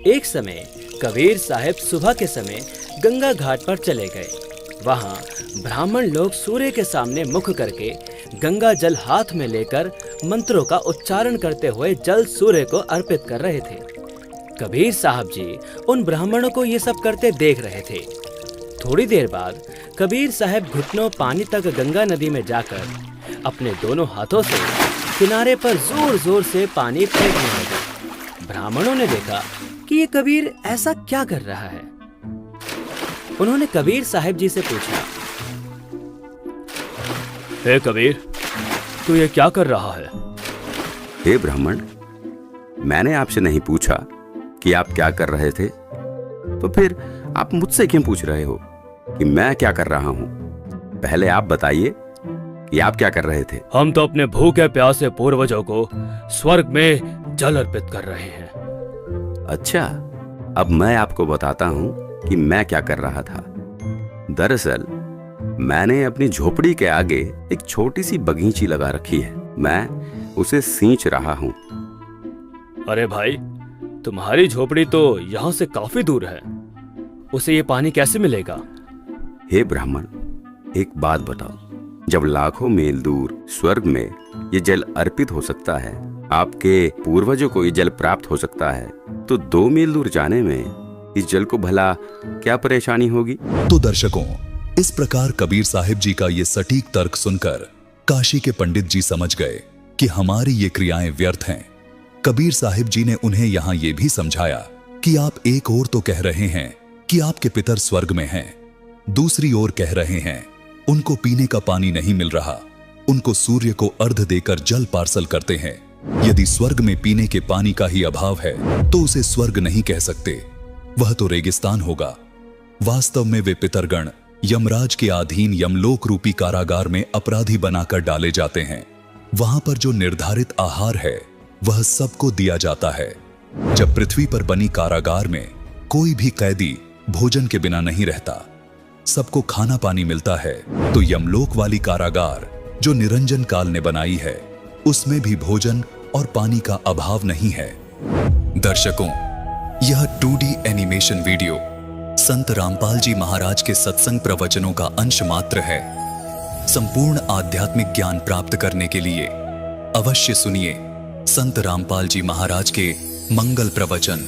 एक समय कबीर साहब सुबह के समय गंगा घाट पर चले गए। वहां ब्राह्मण लोग सूर्य के सामने मुख करके गंगा जल हाथ में लेकर मंत्रों का उच्चारण करते हुए जल सूर्य को अर्पित कर रहे थे। कबीर साहब जी उन ब्राह्मणों को ये सब करते देख रहे थे। थोड़ी देर बाद कबीर साहब घुटनों पानी तक गंगा नदी में जाकर अपने दोनों हाथों से किनारे पर जोर जोर से पानी फेंकने लगे। ब्राह्मणों ने देखा कि ये कबीर ऐसा क्या कर रहा है। उन्होंने कबीर साहब जी से पूछा, हे कबीर, तू ये क्या कर रहा है? हे ब्राह्मण, मैंने आपसे नहीं पूछा कि आप क्या कर रहे थे, तो फिर आप मुझसे क्यों पूछ रहे हो कि मैं क्या कर रहा हूं? पहले आप बताइए कि आप क्या कर रहे थे। हम तो अपने भूखे प्यासे पूर्वजों को स्वर्ग में जल अर्पित कर रहे हैं। अच्छा, अब मैं आपको बताता हूं कि मैं क्या कर रहा था। दरअसल मैंने अपनी झोपड़ी के आगे एक छोटी सी बगीची लगा रखी है। मैं उसे सींच रहा हूं। अरे भाई, तुम्हारी झोपड़ी तो यहाँ से काफी दूर है, उसे ये पानी कैसे मिलेगा? हे ब्राह्मण, एक बात बताओ, जब लाखों मील दूर स्वर्ग में ये जल अर्पित हो सकता है, आपके पूर्वजों को ये जल प्राप्त हो सकता है, तो 2 मील दूर जाने में इस जल को भला क्या परेशानी होगी? तो दर्शकों, इस प्रकार कबीर साहिब जी का ये सटीक तर्क सुनकर काशी के पंडित जी समझ गए कि हमारी ये क्रियाएं व्यर्थ हैं। कबीर साहिब जी ने उन्हें यहाँ ये भी समझाया कि आप एक ओर तो कह रहे हैं कि आपके पितर स्वर्ग में हैं, दूसरी ओर कह रहे हैं उनको पीने का पानी नहीं मिल रहा, उनको सूर्य को अर्घ देकर जल पार्सल करते हैं। यदि स्वर्ग में पीने के पानी का ही अभाव है तो उसे स्वर्ग नहीं कह सकते, वह तो रेगिस्तान होगा। वास्तव में वे पितरगण यमराज के अधीन यमलोक रूपी कारागार में अपराधी बनाकर डाले जाते हैं। वहां पर जो निर्धारित आहार है वह सबको दिया जाता है। जब पृथ्वी पर बनी कारागार में कोई भी कैदी भोजन के बिना नहीं रहता, सबको खाना पानी मिलता है, तो यमलोक वाली कारागार जो निरंजन काल ने बनाई है उसमें भी भोजन और पानी का अभाव नहीं है। दर्शकों, यह 2D एनिमेशन वीडियो संत रामपाल जी महाराज के सत्संग प्रवचनों का अंश मात्र है। संपूर्ण आध्यात्मिक ज्ञान प्राप्त करने के लिए अवश्य सुनिए संत रामपाल जी महाराज के मंगल प्रवचन।